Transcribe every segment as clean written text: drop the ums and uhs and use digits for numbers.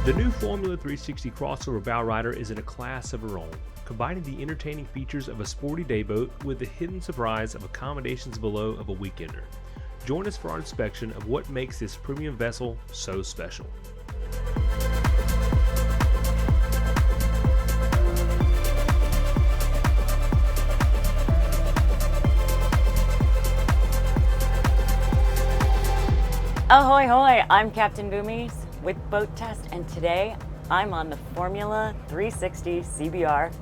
The new Formula 360 crossover Bowrider is in a class of her own, combining the entertaining features of a sporty day boat with the hidden surprise of accommodations below of a weekender. Join us for our inspection of what makes this premium vessel so special. Ahoy hoy, I'm Captain Boomie with Boat Test, and today I'm on the Formula 360 CBR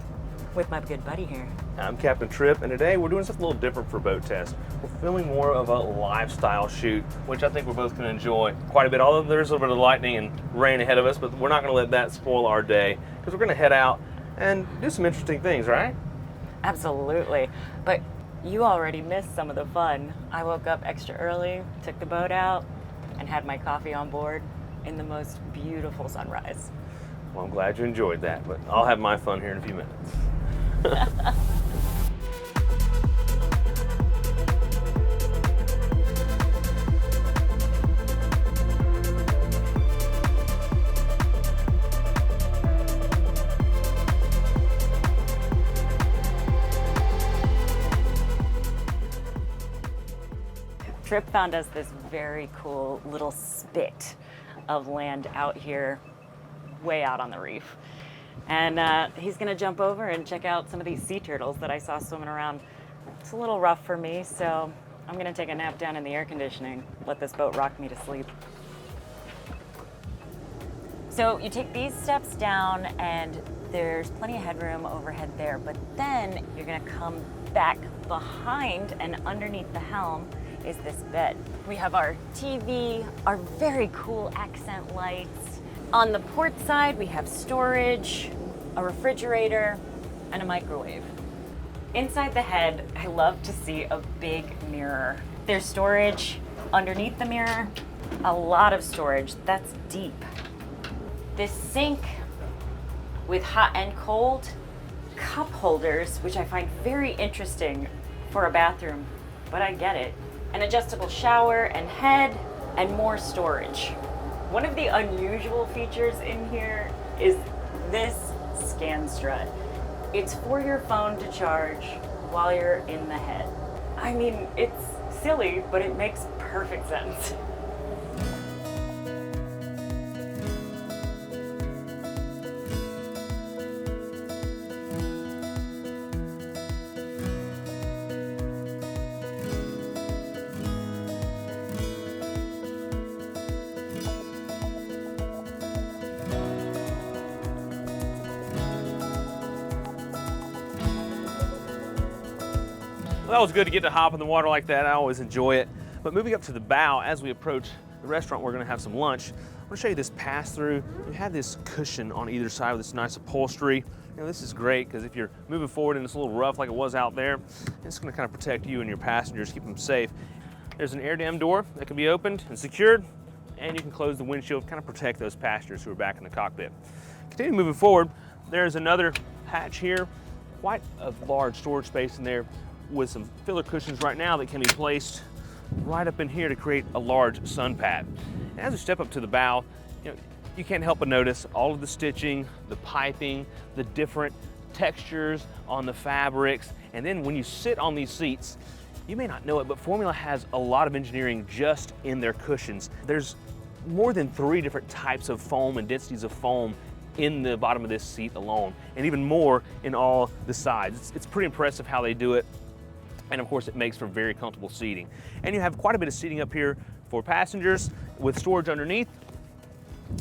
with my good buddy here. I'm Captain Trip, and today we're doing something a little different for Boat Test. We're filming more of a lifestyle shoot, which I think we're both going to enjoy quite a bit, although there's a little bit of lightning and rain ahead of us, but we're not going to let that spoil our day, because we're going to head out and do some interesting things, right? Absolutely, but you already missed some of the fun. I woke up extra early, took the boat out, and had my coffee on board in the most beautiful sunrise. Well, I'm glad you enjoyed that, but I'll have my fun here in a few minutes. Trip found us this very cool little spit of land out here, way out on the reef. And he's gonna jump over and check out some of these sea turtles that I saw swimming around. It's a little rough for me, so I'm gonna take a nap down in the air conditioning, let this boat rock me to sleep. So you take these steps down and there's plenty of headroom overhead there, but then you're gonna come back behind and underneath the helm is this bed. We have our TV, our very cool accent lights. On the port side, we have storage, a refrigerator, and a microwave. Inside the head, I love to see a big mirror. There's storage underneath the mirror, a lot of storage, that's deep. This sink with hot and cold cup holders, which I find very interesting for a bathroom, but I get it. An adjustable shower and head, and more storage. One of the unusual features in here is this scan strut. It's for your phone to charge while you're in the head. I mean, it's silly, but it makes perfect sense. Well, that was good to get to hop in the water like that. I always enjoy it. But moving up to the bow, as we approach the restaurant, we're gonna have some lunch. I'm gonna show you this pass-through. You have this cushion on either side with this nice upholstery. You know, this is great because if you're moving forward and it's a little rough like it was out there, it's gonna kind of protect you and your passengers, keep them safe. There's an air dam door that can be opened and secured, and you can close the windshield, kind of protect those passengers who are back in the cockpit. Continue moving forward, there's another hatch here, quite a large storage space in there, with some filler cushions right now that can be placed right up in here to create a large sun pad. And as we step up to the bow, you can't help but notice all of the stitching, the piping, the different textures on the fabrics. And then when you sit on these seats, you may not know it, but Formula has a lot of engineering just in their cushions. There's more than 3 different types of foam and densities of foam in the bottom of this seat alone, and even more in all the sides. It's pretty impressive how they do it. And of course, it makes for very comfortable seating. And you have quite a bit of seating up here for passengers with storage underneath.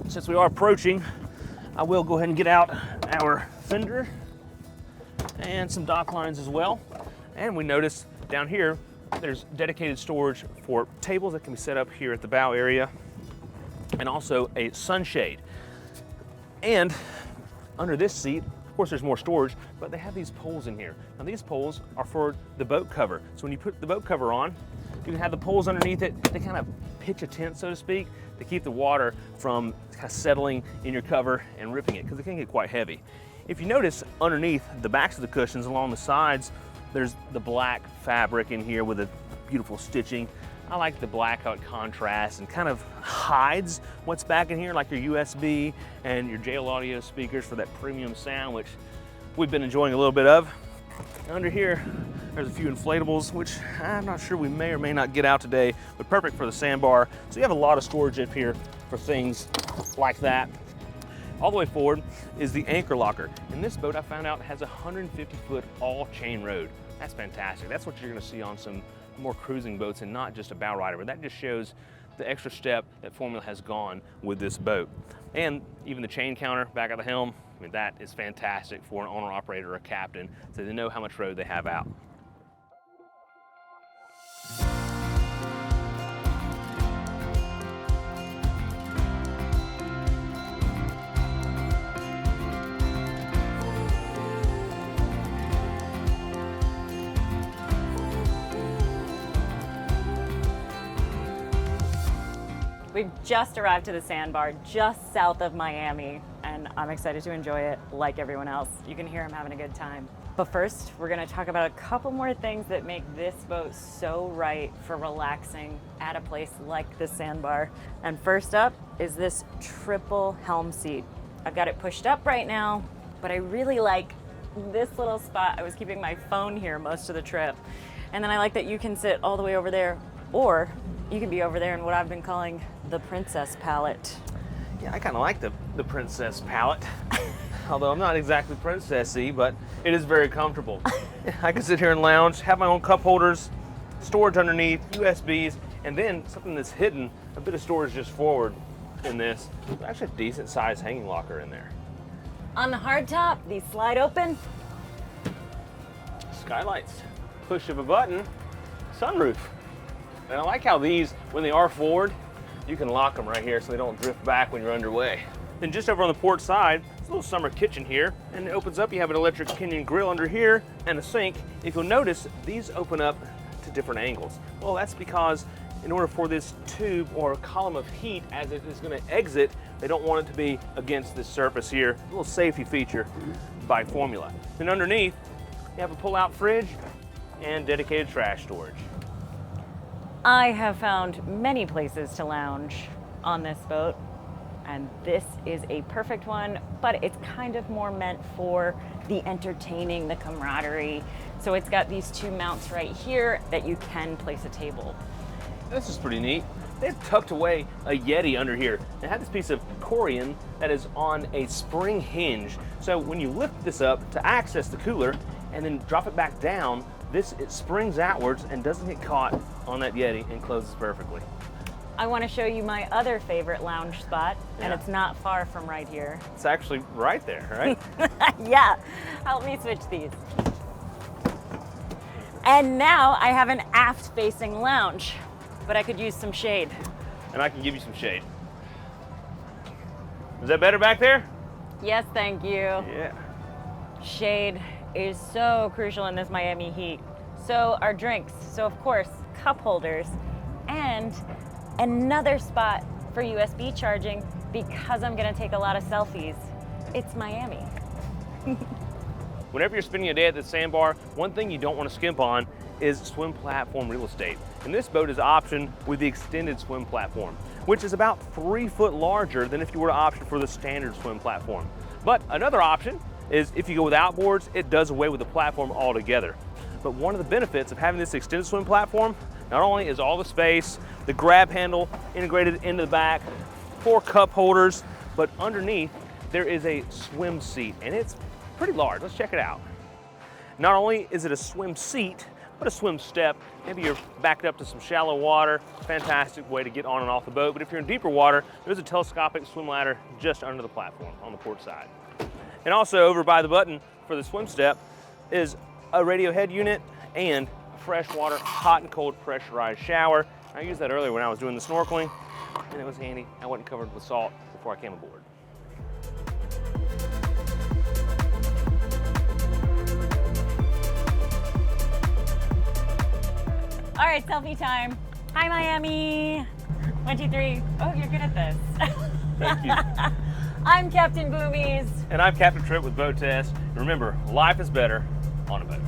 Since we are approaching, I will go ahead and get out our fender and some dock lines as well. And we notice down here, there's dedicated storage for tables that can be set up here at the bow area, and also a sunshade. And under this seat, of course, there's more storage, but they have these poles in here. Now these poles are for the boat cover. So when you put the boat cover on, you can have the poles underneath it. They kind of pitch a tent, so to speak, to keep the water from kind of settling in your cover and ripping it, because it can get quite heavy. If you notice underneath the backs of the cushions along the sides, there's the black fabric in here with the beautiful stitching. I like the black, how it contrasts and kind of hides what's back in here, like your USB and your JL audio speakers for that premium sound, which we've been enjoying a little bit of. Under here, there's a few inflatables, which I'm not sure we may or may not get out today, but perfect for the sandbar. So you have a lot of storage up here for things like that. All the way forward is the anchor locker. And this boat, I found out, has a 150-foot all-chain road. That's fantastic. That's what you're gonna see on some more cruising boats and not just a Bowrider, but that just shows the extra step that Formula has gone with this boat. And even the chain counter back at the helm, I mean, that is fantastic for an owner, operator, or a captain, so they know how much road they have out. We've just arrived to the sandbar just south of Miami, and I'm excited to enjoy it like everyone else. You can hear I'm having a good time. But first, we're gonna talk about a couple more things that make this boat so right for relaxing at a place like the sandbar. And first up is this triple helm seat. I've got it pushed up right now, but I really like this little spot. I was keeping my phone here most of the trip. And then I like that you can sit all the way over there, or you can be over there in what I've been calling the princess pallet. Yeah, I kind of like the princess pallet. Although I'm not exactly princessy, but it is very comfortable. I can sit here and lounge, have my own cup holders, storage underneath, USBs, and then something that's hidden, a bit of storage just forward in this. Actually a decent sized hanging locker in there. On the hardtop, these slide open. Skylights, push of a button, sunroof. And I like how these, when they are forward, you can lock them right here so they don't drift back when you're underway. Then just over on the port side, it's a little summer kitchen here, and it opens up. You have an electric Kenyan grill under here and a sink. If you'll notice, these open up to different angles. Well, that's because in order for this tube or column of heat, as it is going to exit, they don't want it to be against this surface here. A little safety feature by Formula. Then underneath, you have a pull-out fridge and dedicated trash storage. I have found many places to lounge on this boat, and this is a perfect one, but it's kind of more meant for the entertaining, the camaraderie. So it's got these two mounts right here that you can place a table. This is pretty neat. They've tucked away a Yeti under here. They have this piece of corian that is on a spring hinge. So when you lift this up to access the cooler and then drop it back down, it springs outwards and doesn't get caught on that Yeti and closes perfectly. I want to show you my other favorite lounge spot, and it's not far from right here. It's actually right there, right? Yeah, help me switch these. And now I have an aft-facing lounge, but I could use some shade. And I can give you some shade. Is that better back there? Yes, thank you. Yeah. Shade is so crucial in this Miami heat. So are drinks. So of course, cup holders, and another spot for USB charging because I'm gonna take a lot of selfies. It's Miami. Whenever you're spending a day at the sandbar, one thing you don't want to skimp on is swim platform real estate. And this boat is optioned with the extended swim platform, which is about 3 foot larger than if you were to option for the standard swim platform. But another option is if you go with outboards, it does away with the platform altogether. But one of the benefits of having this extended swim platform, not only is all the space, the grab handle integrated into the back, 4 cup holders, but underneath there is a swim seat, and it's pretty large. Let's check it out. Not only is it a swim seat, but a swim step. Maybe you're backed up to some shallow water. Fantastic way to get on and off the boat. But if you're in deeper water, there's a telescopic swim ladder just under the platform on the port side. And also over by the button for the swim step is a radio head unit and freshwater hot and cold pressurized shower. I used that earlier when I was doing the snorkeling, and it was handy. I wasn't covered with salt before I came aboard. All right, selfie time. Hi, Miami. 1, 2, 3. Oh, you're good at this. Thank you. I'm Captain Boomies. And I'm Captain Trip with Boat Test. Remember, life is better on a boat.